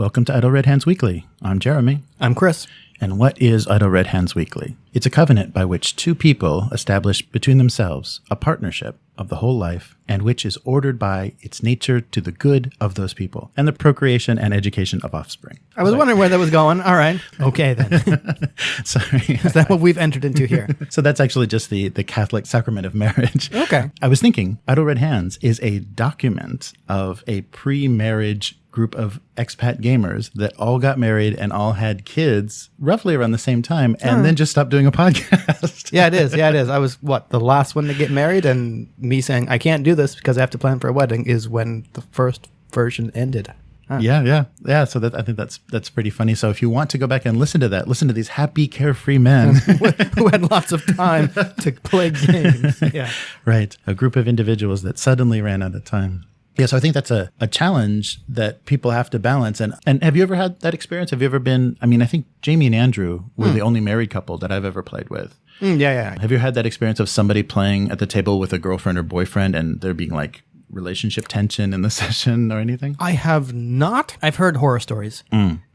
Welcome to Idle Red Hands Weekly. I'm Jeremy. I'm Chris. And what is Idle Red Hands Weekly? It's a covenant by which two people establish between themselves a partnership of the whole life, and which is ordered by its nature to the good of those people and the procreation and education of offspring. I was wondering where that was going. All right. Okay, then. Sorry. Is that what we've entered into here? So that's actually just the Catholic sacrament of marriage. Okay. I was thinking Idle Red Hands is a document of a pre-marriage group of expat gamers that all got married and all had kids roughly around the same time and then just stopped doing a podcast. Yeah, it is. I was, the last one to get married, and me saying, I can't do this because I have to plan for a wedding is when the first version ended. Huh. Yeah. So I think that's pretty funny. So if you want to go back and listen to these happy, carefree men who had lots of time to play games. Yeah. Right. A group of individuals that suddenly ran out of time. Yeah, so I think that's a challenge that people have to balance. And have you ever had that experience? Have you ever been, I think Jamie and Andrew were the only married couple that I've ever played with. Yeah. Have you had that experience of somebody playing at the table with a girlfriend or boyfriend and there being like relationship tension in the session or anything? I have not. I've heard horror stories.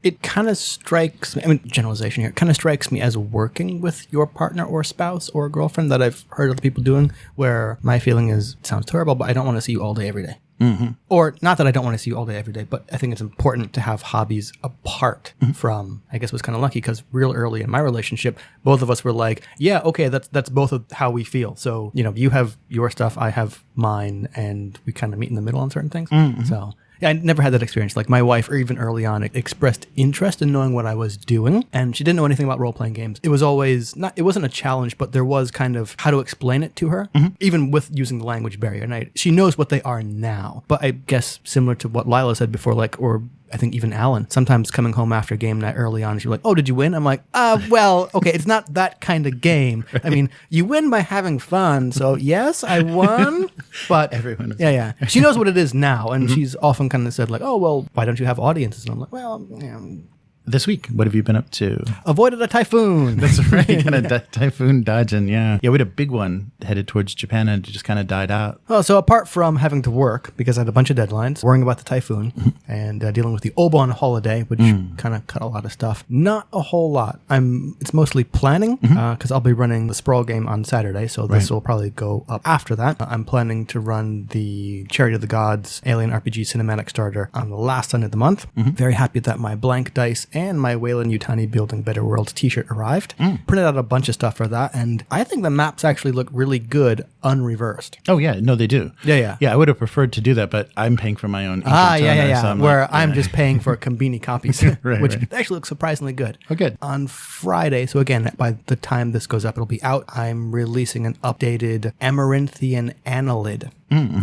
It kind of strikes me, generalization here, it kind of strikes me as working with your partner or spouse or girlfriend that I've heard other people doing, where my feeling is, it sounds terrible, but I don't want to see you all day, every day. Mm-hmm. Or not that I don't want to see you all day, every day, but I think it's important to have hobbies apart from, I guess was kind of lucky because real early in my relationship, both of us were like, yeah, okay, that's both of how we feel. So, you have your stuff, I have mine, and we kind of meet in the middle on certain things. Mm-hmm. So yeah, I never had that experience. Like my wife, or even early on, expressed interest in knowing what I was doing, and she didn't know anything about role-playing games. It was always it wasn't a challenge, but there was kind of how to explain it to her, even with using the language barrier. And she knows what they are now, but I guess similar to what Lila said before, or I think even Alan, sometimes coming home after game night early on, she's like, oh, did you win? I'm like, well, okay, it's not that kind of game. Right. You win by having fun. So yes, I won, but everyone is. Yeah. She knows what it is now. And she's often kind of said like, oh, well, why don't you have audiences? And I'm like, well, This week, what have you been up to? Avoided a typhoon. That's right. Kind of typhoon dodging, yeah. Yeah, we had a big one headed towards Japan and it just kind of died out. Well, so apart from having to work, because I had a bunch of deadlines, worrying about the typhoon, and dealing with the Obon holiday, which kind of cut a lot of stuff, not a whole lot. It's mostly planning, because I'll be running the Sprawl game on Saturday, so this will probably go up after that. I'm planning to run the Chariot of the Gods Alien RPG Cinematic Starter on the last Sunday of the month. Very happy that my blank dice and my Wayland Yutani Building Better Worlds t-shirt arrived. Printed out a bunch of stuff for that, and I think the maps actually look really good unreversed. Oh, yeah. No, they do. Yeah. Yeah, I would have preferred to do that, but I'm paying for my own. Yeah. So I'm just paying for Conbini copies, which actually looks surprisingly good. Oh, good. On Friday, so again, by the time this goes up, it'll be out, I'm releasing an updated Amaranthian Annelid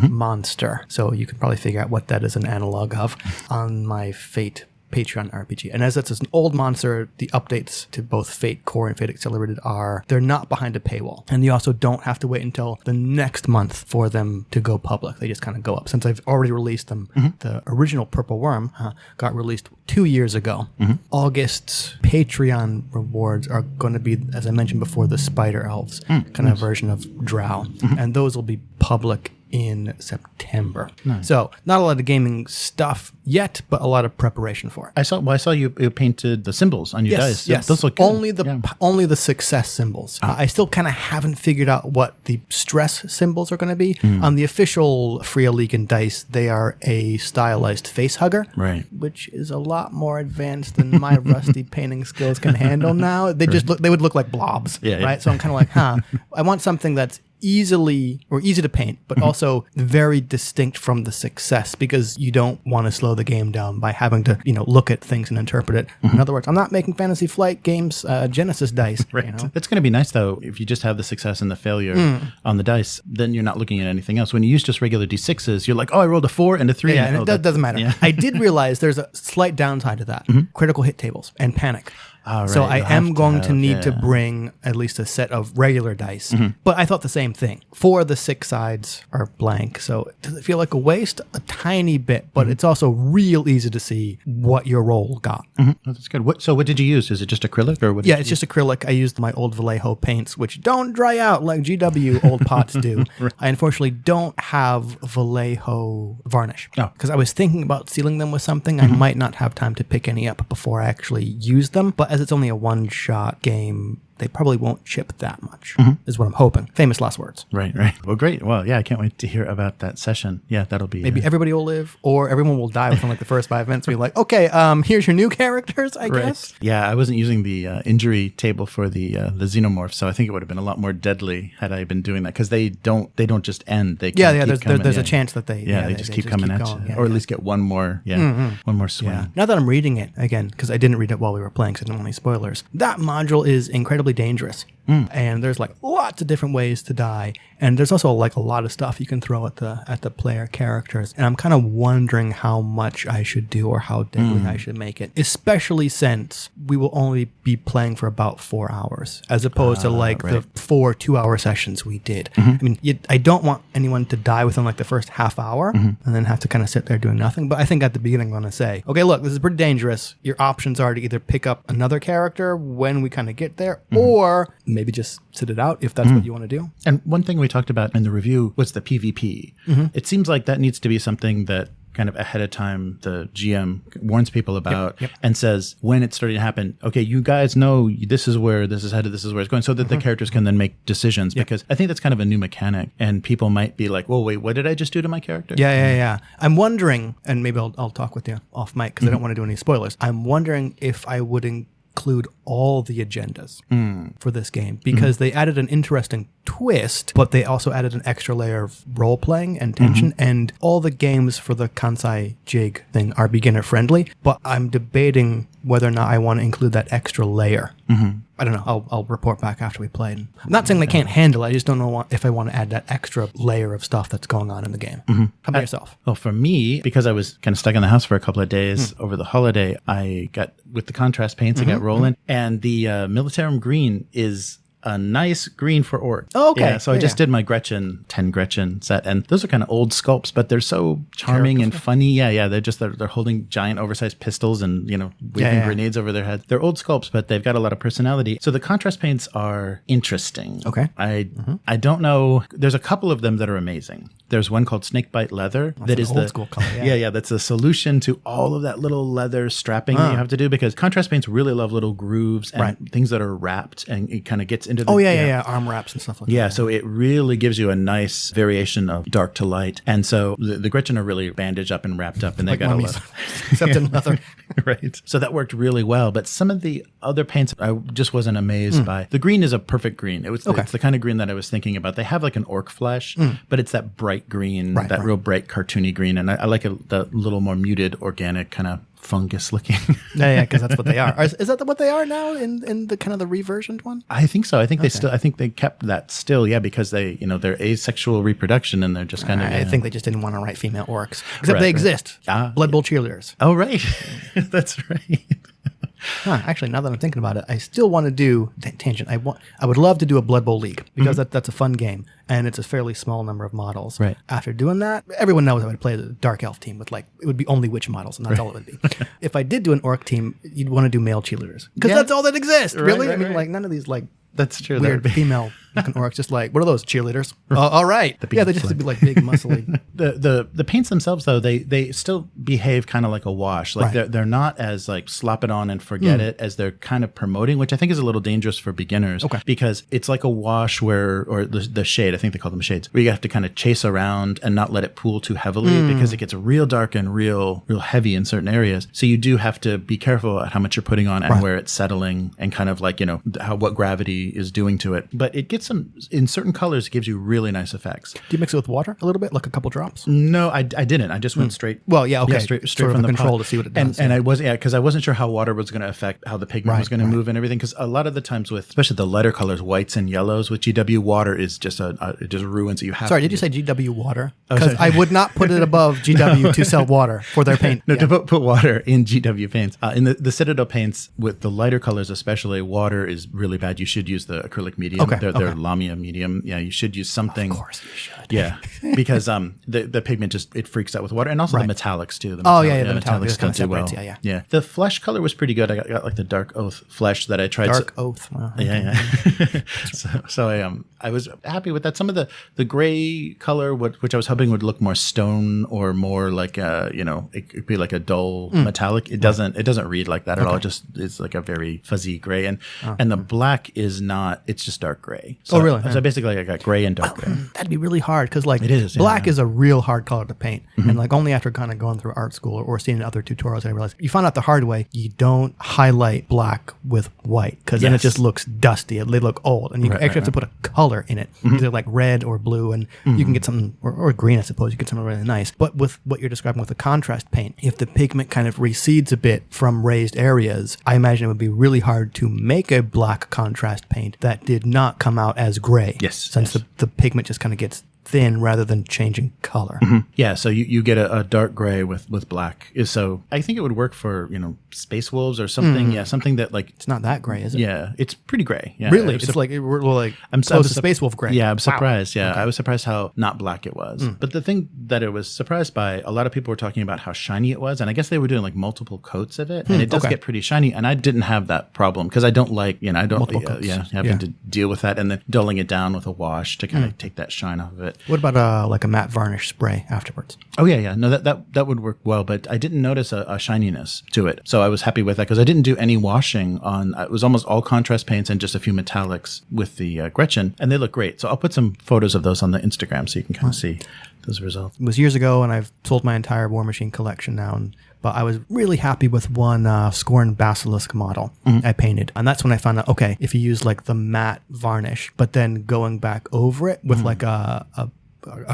monster. So you can probably figure out what that is an analog of on my Fate Patreon RPG. And as that's an old monster, the updates to both Fate Core and Fate Accelerated they're not behind a paywall. And you also don't have to wait until the next month for them to go public. They just kind of go up. Since I've already released them, the original Purple Worm got released 2 years ago. August's Patreon rewards are going to be, as I mentioned before, the Spider Elves, kind of version of Drow. And those will be public in September. Nice. So not a lot of gaming stuff yet, but a lot of preparation for it. I saw you painted the symbols on your dice. Yes. Those look good. Only the success symbols. I still kind of haven't figured out what the stress symbols are going to be. On the official Fria Legion dice, they are a stylized face hugger, right? Which is a lot more advanced than my rusty painting skills can handle now. They they would look like blobs, right? Yeah. So I'm kind of like, I want something that's easy to paint, but also very distinct from the success, because you don't want to slow the game down by having to, look at things and interpret it. In other words, I'm not making Fantasy Flight Games Genesis dice. Right. It's going to be nice, though, if you just have the success and the failure on the dice, then you're not looking at anything else. When you use just regular D6s, you're like, oh, I rolled a 4 and a 3. Yeah, and it doesn't matter. Yeah. I did realize there's a slight downside to that. Critical hit tables and panic. So right. I You'll am have going to need to yeah. bring at least a set of regular dice. But I thought the same thing. 4 of the 6 sides are blank. So does it feel like a waste? A tiny bit, but it's also real easy to see what your roll got. Oh, that's good. So what did you use? Is it just acrylic or what? Yeah, it's just acrylic. I used my old Vallejo paints, which don't dry out like GW old pots do. I unfortunately don't have Vallejo varnish. Oh. Because I was thinking about sealing them with something. I might not have time to pick any up before I actually use them. But as it's only a one-shot game, they probably won't chip that much, is what I'm hoping. Famous last words. Right. Well, great. Well, yeah, I can't wait to hear about that session. Yeah, that'll be... Maybe everybody will live, or everyone will die within like the first 5 minutes. We're like, okay, here's your new characters, I guess. Yeah, I wasn't using the injury table for the xenomorph, so I think it would have been a lot more deadly had I been doing that, because they don't just end. They There's a chance that they they just keep coming at you, or at least get one more one more swing. Yeah. Now that I'm reading it again, because I didn't read it while we were playing, because I didn't want any spoilers. That module is incredibly dangerous. And there's like lots of different ways to die, and there's also like a lot of stuff you can throw at the player characters. And I'm kind of wondering how much I should do or how deadly I should make it, especially since we will only be playing for about 4 hours, as opposed to like the 4 2-hour sessions we did. I mean, I don't want anyone to die within like the first half hour and then have to kind of sit there doing nothing. But I think at the beginning I'm going to say, okay, look, this is pretty dangerous. Your options are to either pick up another character when we kind of get there, or maybe just sit it out if that's what you want to do. And one thing we talked about in the review was the PvP. It seems like that needs to be something that kind of ahead of time the GM warns people about and says when it's starting to happen, okay, you guys know this is where this is headed, this is where it's going, so that the characters can then make decisions, because I think that's kind of a new mechanic, and people might be like, well, wait, what did I just do to my character? Yeah. I'm wondering, and maybe I'll talk with you off mic because I don't want to do any spoilers. I'm wondering if I would include all the agendas for this game, because they added an interesting twist, but they also added an extra layer of role-playing and tension, and all the games for the Kansai Jig thing are beginner-friendly, but I'm debating whether or not I want to include that extra layer. I don't know. I'll report back after we played. I'm not saying they can't handle it. I just don't know if I want to add that extra layer of stuff that's going on in the game. How about yourself? Well, for me, because I was kind of stuck in the house for a couple of days over the holiday, I got, with the contrast paints, I got rolling. And the Militarum Green is a nice green for orc. Oh, okay. Yeah, so I just did my 10 Gretchin set, and those are kind of old sculpts, but they're so charming and funny. Yeah, they're holding giant oversized pistols and, waving grenades over their heads. They're old sculpts, but they've got a lot of personality. So the contrast paints are interesting. Okay. I don't know. There's a couple of them that are amazing. There's one called Snakebite Leather. That is old school color. Yeah, that's a solution to all of that little leather strapping that you have to do, because contrast paints really love little grooves and things that are wrapped, and it kind of gets into the... arm wraps and stuff like that. Yeah, so it really gives you a nice variation of dark to light. And so the Gretchin are really bandaged up and wrapped up, and they've got a lot except in leather. Right. So that worked really well. But some of the other paints I just wasn't amazed by. The green is a perfect green. It's the kind of green that I was thinking about. They have like an orc flesh, but it's that bright green, real bright cartoony green. And I like the little more muted organic kind of fungus looking. Because that's what they are. Is that what they are now in the kind of the reversioned one? I think so. I think they kept that still, because they, they're asexual reproduction, and they're just kind of... I think they just didn't want to write female orcs. Except they exist. Blood Bowl cheerleaders. Oh, right. That's right. Actually, now that I'm thinking about it, I still want to do tangent. I would love to do a Blood Bowl League, because that's a fun game, and it's a fairly small number of models. Right. After doing that, everyone knows I would play the Dark Elf team with it would be only witch models, and that's all it would be. If I did do an orc team, you'd want to do male cheerleaders, because that's all that exists. Really, I mean, none of these that's true. Weird female looking orcs, just what are those cheerleaders? All right. They just have to be big, muscly. The paints themselves, though, they still behave kind of like a wash. They're not as slop it on and forget it as they're kind of promoting, which I think is a little dangerous for beginners. Okay. Because it's like a wash or the shade, I think they call them shades, where you have to kind of chase around and not let it pool too heavily, because it gets real dark and real heavy in certain areas. So you do have to be careful at how much you're putting on and where it's settling, and kind of what gravity is doing to it. But it gets in certain colors, it gives you really nice effects. Do you mix it with water a little bit, like a couple drops? No, I didn't. I just went straight. Well, yeah, okay. Yeah, straight sort from of the control pot. to see what it does. And I was, because I wasn't sure how water was going to affect how the pigment was going to move and everything. Because a lot of the times with, especially the lighter colors, whites and yellows with GW, water is just it just ruins it. You have. Sorry, did you say GW water? Because I would not put it above GW to sell water for their paint. No, to put water in GW paints. In the Citadel paints, with the lighter colors especially, water is really bad. You should use the acrylic medium. Okay, They're Lamia medium. Yeah, you should use something. Of course you should. Yeah, because the pigment it freaks out with water, and also the metallics too. The metallics don't do well. Yeah. The flesh color was pretty good. I got like the Dark Oath flesh that I tried. Dark Oath. Wow. Yeah. So I was happy with that. Some of the gray color, which I was hoping would look more stone or more like it could be like a dull metallic. It doesn't read like that at all. It just is like a very fuzzy gray, and the black is not. It's just dark gray. So, really? So basically, I got gray and dark gray. That'd be really hard because like it is, black is a real hard color to paint, and like only after kind of going through art school or seeing other tutorials, I realized you find out the hard way. You don't highlight black with white because then it just looks dusty. They look old, and you actually have to put a color in it, either like red or blue, and you can get something or green, I suppose. You get something really nice. But with what you're describing with the contrast paint, if the pigment kind of recedes a bit from raised areas, I imagine it would be really hard to make a black contrast paint that did not come out as gray. Yes, since the pigment just kind of gets thin rather than changing color. Yeah, so you get a dark gray with black. So I think it would work for Space Wolves or something. Yeah, something that like it's not that gray, is it? Yeah, it's pretty gray. Yeah, really, it's like we're like close to Space Wolf gray. Yeah, I'm surprised. Wow. Yeah, okay. I was surprised how not black it was. But the thing that I was surprised by, a lot of people were talking about how shiny it was, and I guess they were doing like multiple coats of it, and it does get pretty shiny. And I didn't have that problem because I don't like multiple coats. Having to deal with that and then dulling it down with a wash to kind of take that shine off of it. What about like a matte varnish spray afterwards? Oh yeah. No, that would work well, but I didn't notice a shininess to it, so I was happy with that because I didn't do any washing on. It was almost all contrast paints and just a few metallics with the Gretchin, and they look great. So I'll put some photos of those on the Instagram so you can kind of see those results. It was years ago, and I've sold my entire War Machine collection now, but I was really happy with one Scorn Basilisk model I painted. And that's when I found out, okay, if you use like the matte varnish, but then going back over it with like a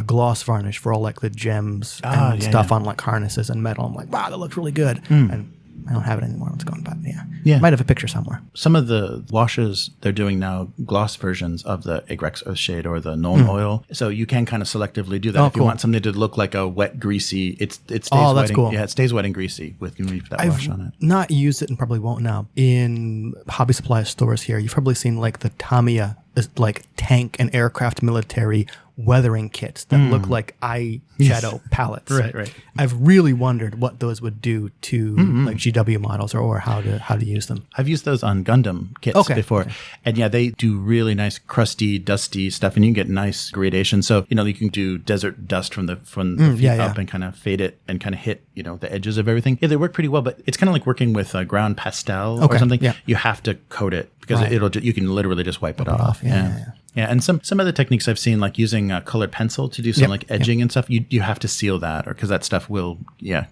gloss varnish for all like the gems and stuff on like harnesses and metal, I'm like, wow, that looks really good. And I don't have it anymore. It's gone, but yeah. Might have a picture somewhere. Some of the washes they're doing now, gloss versions of the Agrax Earthshade or the Nuln Oil. So you can kind of selectively do that if you want something to look like a wet, greasy. It stays wet. That's cool. Yeah, it stays wet and greasy with you leave that wash on it. Not used it and probably won't now. In hobby supply stores here, you've probably seen like the Tamiya like tank and aircraft military weathering kits that look like eyeshadow palettes. Right. I've really wondered what those would do to like GW models or how to use them. I've used those on Gundam kits before. And yeah, they do really nice crusty, dusty stuff, and you can get nice gradation. So, you can do desert dust from the feet up and kind of fade it and kind of hit, the edges of everything. Yeah, they work pretty well, but it's kind of like working with ground pastel or something. Yeah. You have to coat it because you can literally just wipe it off. Yeah, and some of the techniques I've seen, like using colored pencil to do some like edging and stuff, you have to seal that, or because that stuff will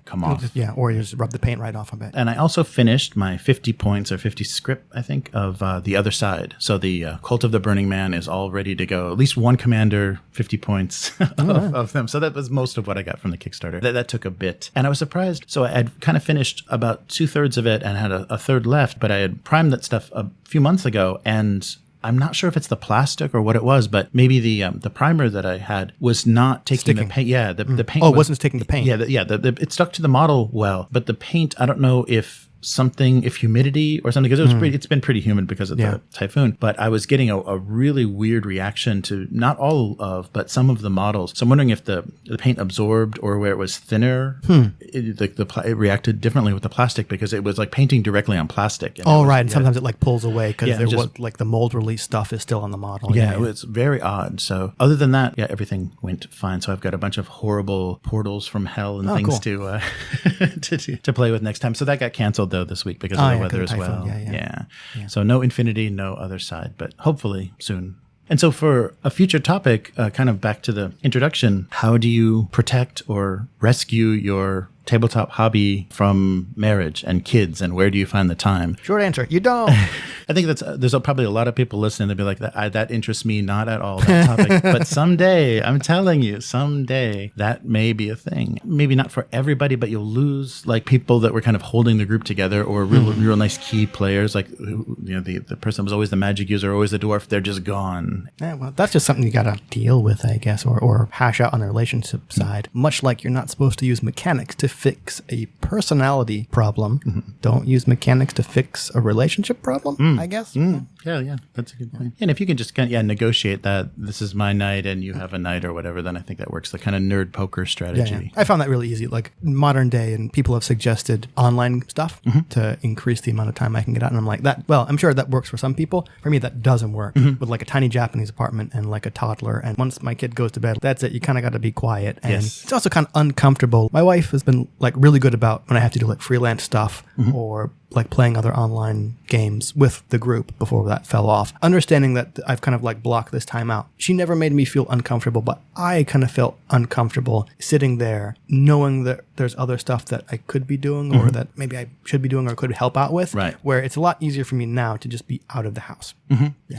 come off. Or you just rub the paint right off of it. And I also finished my 50 points or 50 script, I think, of The Other Side. So the Cult of the Burning Man is all ready to go. At least one commander, 50 points of them. So that was most of what I got from the Kickstarter. That took a bit. And I was surprised. So I had kind of finished about 2/3 of it and had a third left, but I had primed that stuff a few months ago, and I'm not sure if it's the plastic or what it was, but maybe the primer that I had was not taking the paint. Yeah, the paint. Oh, it wasn't taking the paint. Yeah, it stuck to the model well, but the paint, I don't know if humidity or something, because it's been pretty humid because of the typhoon, but I was getting a really weird reaction to not all of, but some of the models. So I'm wondering if the paint absorbed or where it was thinner, it reacted differently with the plastic because it was like painting directly on plastic. And and sometimes it like pulls away because like the mold release stuff is still on the model. Yeah, it was very odd. So other than that, everything went fine. So I've got a bunch of horrible portals from hell and things to play with next time. So that got canceled though this week because of the weather as well. Yeah. So no Infinity, no Other Side, but hopefully soon. And so for a future topic, kind of back to the introduction, how do you protect or rescue your tabletop hobby from marriage and kids, and where do you find the time? Short answer, you don't. I think there's probably a lot of people listening that be like, that interests me not at all, that topic. But someday, I'm telling you, someday that may be a thing. Maybe not for everybody, but you'll lose like people that were kind of holding the group together, or real nice key players. Like, the person was always the magic user, always the dwarf. They're just gone. Yeah, well, that's just something you got to deal with, I guess, or hash out on the relationship side. Much like you're not supposed to use mechanics to fix a personality problem. Don't use mechanics to fix a relationship problem, I guess. Yeah, that's a good point. And if you can just kind of negotiate that this is my night and you have a night or whatever, then I think that works. The kind of nerd poker strategy. Yeah. I found that really easy. Like modern day, and people have suggested online stuff to increase the amount of time I can get out. And I'm like, I'm sure that works for some people. For me, that doesn't work. With like a tiny Japanese apartment and like a toddler. And once my kid goes to bed, that's it. You kind of got to be quiet. And it's also kind of uncomfortable. My wife has been like really good about when I have to do like freelance stuff or like playing other online games with the group before that fell off. Understanding that I've kind of like blocked this time out. She never made me feel uncomfortable, but I kind of felt uncomfortable sitting there knowing that there's other stuff that I could be doing or that maybe I should be doing or could help out with. Right. Where it's a lot easier for me now to just be out of the house.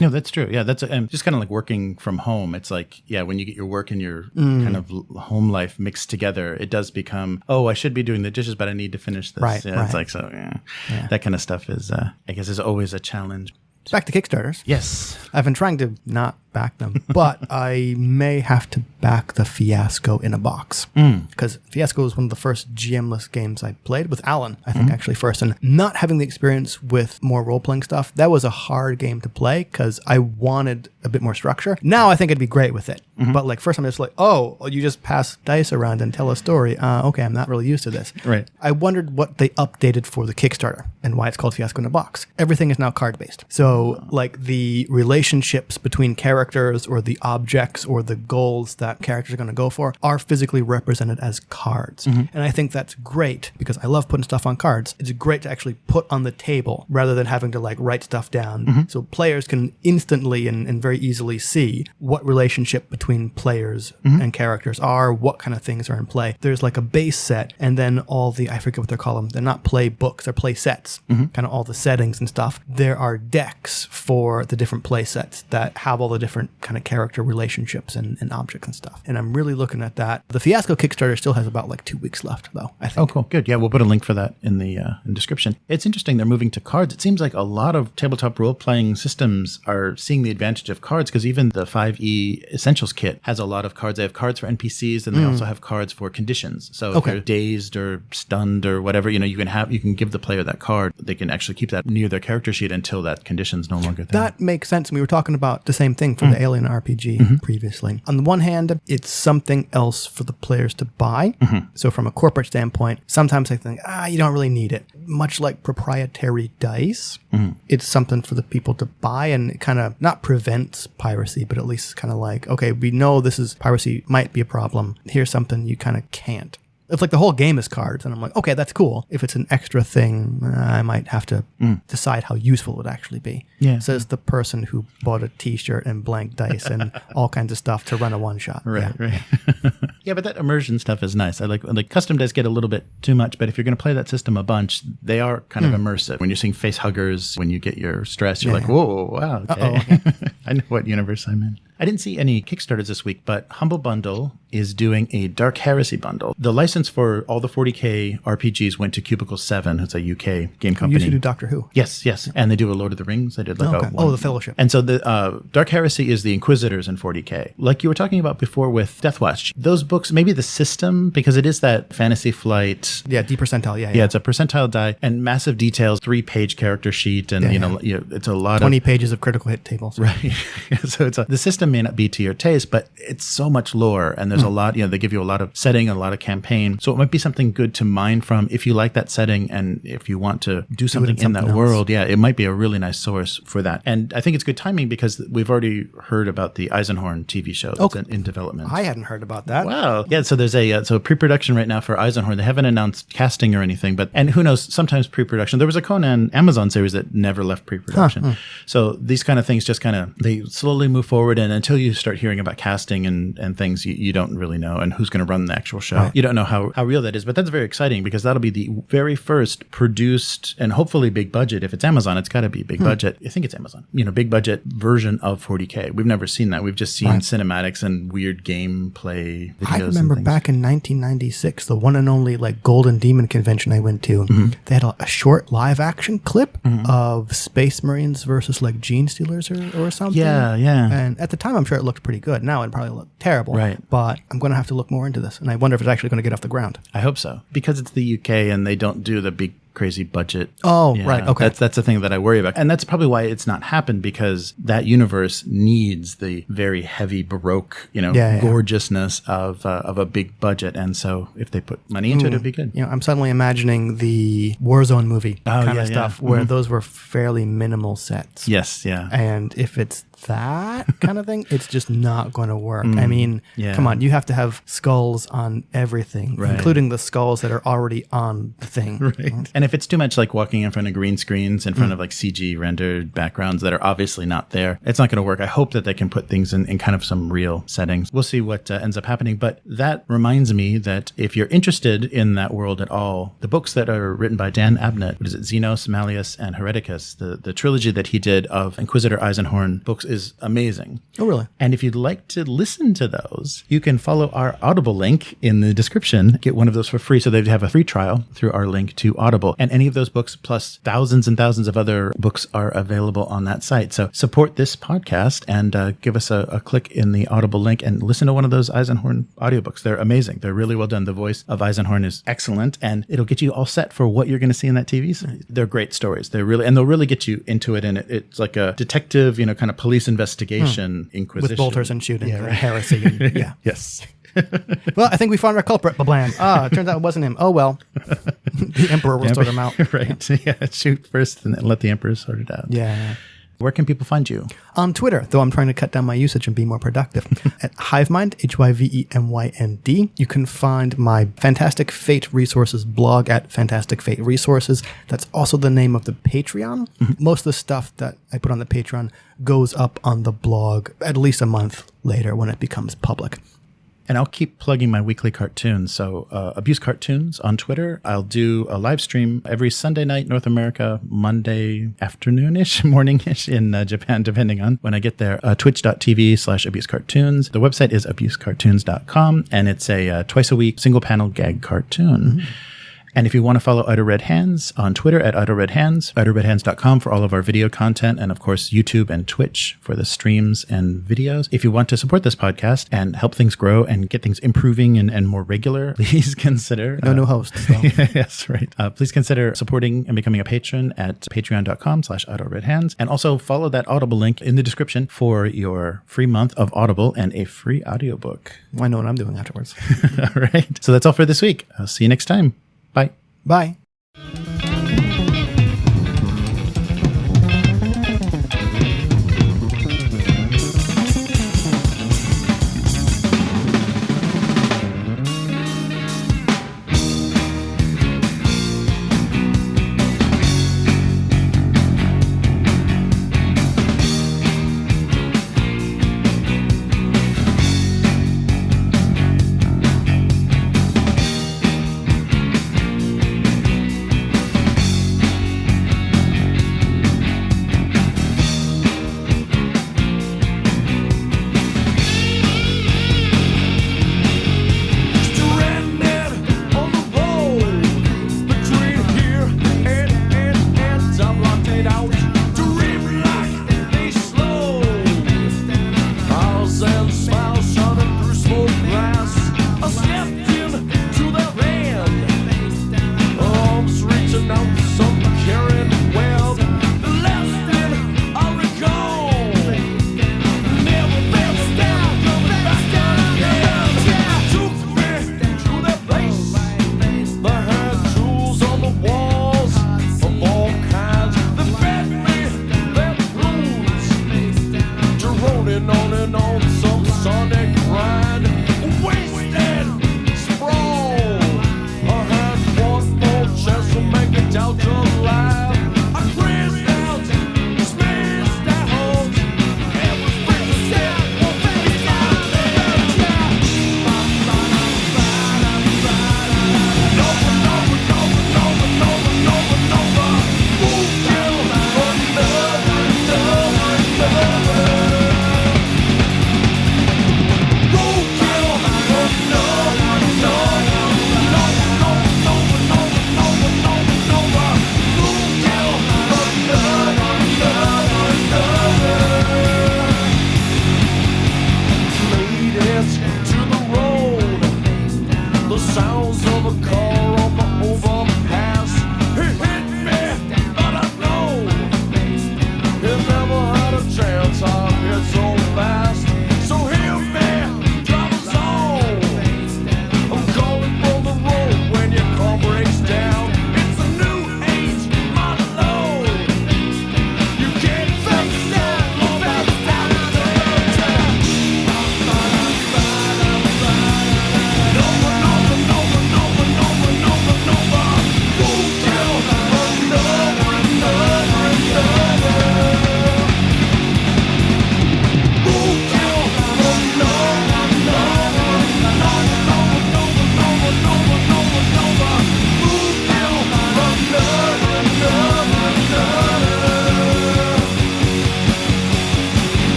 No, that's true. Yeah, that's just kind of like working from home. It's like, when you get your work and your kind of home life mixed together, it does become, I should be doing the dishes, but I need to finish this. Right. It's like, that kind of stuff is, I guess, is always a challenge. Back to Kickstarters. Yes. I've been trying to not back them, but I may have to back the Fiasco in a box. Because Fiasco was one of the first GM-less games I played with Alan, I think actually first. And not having the experience with more role-playing stuff, that was a hard game to play because I wanted a bit more structure. Now I think it'd be great with it. But like first I'm just like, you just pass dice around and tell a story. Okay, I'm not really used to this. Right. I wondered what they updated for the Kickstarter and why it's called Fiasco in a box. Everything is now card-based. So like the relationships between characters or the objects or the goals that characters are going to go for are physically represented as cards. And I think that's great because I love putting stuff on cards. It's great to actually put on the table rather than having to like write stuff down. So players can instantly and very easily see what relationship between players and characters are, what kind of things are in play. There's like a base set and then all the, I forget what they're called. They're not play books, they're play sets, kind of all the settings and stuff. There are decks for the different play sets that have all the different kind of character relationships and objects and stuff. And I'm really looking at that. The Fiasco Kickstarter still has about like 2 weeks left though, I think. Oh, cool. Good. Yeah, we'll put a link for that in the description. It's interesting they're moving to cards. It seems like a lot of tabletop role-playing systems are seeing the advantage of cards because even the 5e Essentials kit has a lot of cards. They have cards for NPCs and they also have cards for conditions. So if you're dazed or stunned or whatever, you can give the player that card. They can actually keep that near their character sheet until that condition's no longer there. That makes sense. We were talking about the same thing for the Alien RPG previously. On the one hand, it's something else for the players to buy. So from a corporate standpoint, sometimes I think, you don't really need it. Much like proprietary dice, it's something for the people to buy and it kind of not prevents piracy, but at least kind of like, okay, we know this is piracy might be a problem. Here's something you kind of can't. It's like the whole game is cards. And I'm like, okay, that's cool. If it's an extra thing, I might have to decide how useful it would actually be. Yeah. Says the person who bought a t-shirt and blank dice and all kinds of stuff to run a one-shot. Right. Yeah, but that immersion stuff is nice. I like custom dice get a little bit too much, but if you're going to play that system a bunch, they are kind of immersive. When you're seeing face huggers, when you get your stress, you're like, whoa, wow, okay. I know what universe I'm in. I didn't see any Kickstarters this week, but Humble Bundle is doing a Dark Heresy bundle. The license for all the 40K RPGs went to Cubicle 7, who's a UK game company. You used to do Doctor Who. Yes. And they do a Lord of the Rings. They did like the Fellowship. And so the Dark Heresy is the Inquisitors in 40K. Like you were talking about before with Deathwatch. Those books, maybe the system, because it is that Fantasy Flight. Yeah, D percentile. Yeah, it's a percentile die and massive details, 3-page character sheet. And, it's a lot 20 pages of critical hit tables. Right. So the system may not be to your taste, but it's so much lore and there's a lot, they give you a lot of setting, a lot of campaign. So it might be something good to mine from if you like that setting and if you want to do something in that world. Yeah, it might be a really nice source for that. And I think it's good timing because we've already heard about the Eisenhorn TV show that's in development. I hadn't heard about that. Wow. wow. Yeah, so there's a pre-production right now for Eisenhorn. They haven't announced casting or anything, and who knows, sometimes pre-production. There was a Conan Amazon series that never left pre-production. So these kind of things just kind of, they slowly move forward, and until you start hearing about casting and things, you don't really know, and who's going to run the actual show. Right. You don't know how real that is, but that's very exciting because that'll be the very first produced and hopefully big budget. If it's Amazon, it's got to be big budget. I think it's Amazon. Big budget version of 40K. We've never seen that. We've just seen cinematics and weird gameplay videos. I remember back in 1996, the one and only Golden Demon convention I went to, they had a short live action clip of Space Marines versus Gene Stealers or something. Yeah. And at the time, I'm sure it looked pretty good. Now it probably look terrible. Right. But I'm going to have to look more into this. And I wonder if it's actually going to get off the ground. I hope so. Because it's the UK and they don't do the big crazy budget. Oh, right. Okay. That's the thing that I worry about. And that's probably why it's not happened, because that universe needs the very heavy Baroque, gorgeousness of a big budget. And so if they put money into it, it'd be good. I'm suddenly imagining the Warzone movie kind of stuff where those were fairly minimal sets. Yes, yeah. And if it's that kind of thing, it's just not going to work. I mean, come on, you have to have skulls on everything, including the skulls that are already on the thing. Right. And if it's too much like walking in front of green screens, in front of CG rendered backgrounds that are obviously not there, it's not going to work. I hope that they can put things in kind of some real settings. We'll see what ends up happening. But that reminds me that if you're interested in that world at all, the books that are written by Dan Abnett, Xenos, Malleus, and Hereticus, the trilogy that he did of Inquisitor Eisenhorn books is amazing. Oh, really? And if you'd like to listen to those, you can follow our Audible link in the description. Get one of those for free. So they have a free trial through our link to Audible. And any of those books, plus thousands and thousands of other books, are available on that site. So support this podcast and give us a click in the Audible link and listen to one of those Eisenhorn audiobooks. They're amazing. They're really well done. The voice of Eisenhorn is excellent, and it'll get you all set for what you're going to see in that TV series. They're great stories. They'll really get you into it. And it's like a detective, kind of police investigation, inquisition. With bolters and shooting, heresy. And, Yes. Well, I think we found our culprit, Bablam. It turns out it wasn't him. Oh, well. The Emperor will sort him out. Right. Yeah. Shoot first and then let the Emperor sort it out. Yeah. Where can people find you? On Twitter, though I'm trying to cut down my usage and be more productive. At Hivemind, HYVEMYND. You can find my Fantastic Fate Resources blog at Fantastic Fate Resources. That's also the name of the Patreon. Most of the stuff that I put on the Patreon goes up on the blog at least a month later when it becomes public. And I'll keep plugging my weekly cartoons. So Abusecartoons on Twitter. I'll do a live stream every Sunday night, North America, Monday afternoon-ish, morning-ish in Japan, depending on when I get there. Twitch.tv/Abusecartoons. The website is abusecartoons.com, and it's a twice-a-week single-panel gag cartoon. And if you want to follow Idle Red Hands on Twitter at Idle Red Hands, idleredhands.com for all of our video content, and of course YouTube and Twitch for the streams and videos. If you want to support this podcast and help things grow and get things improving and more regular, please consider... No hosts. So. Yes, right. Please consider supporting and becoming a patron at patreon.com/idleredhands. And also follow that Audible link in the description for your free month of Audible and a free audiobook. I know what I'm doing afterwards. All right. So that's all for this week. I'll see you next time. Bye. Bye. On and on.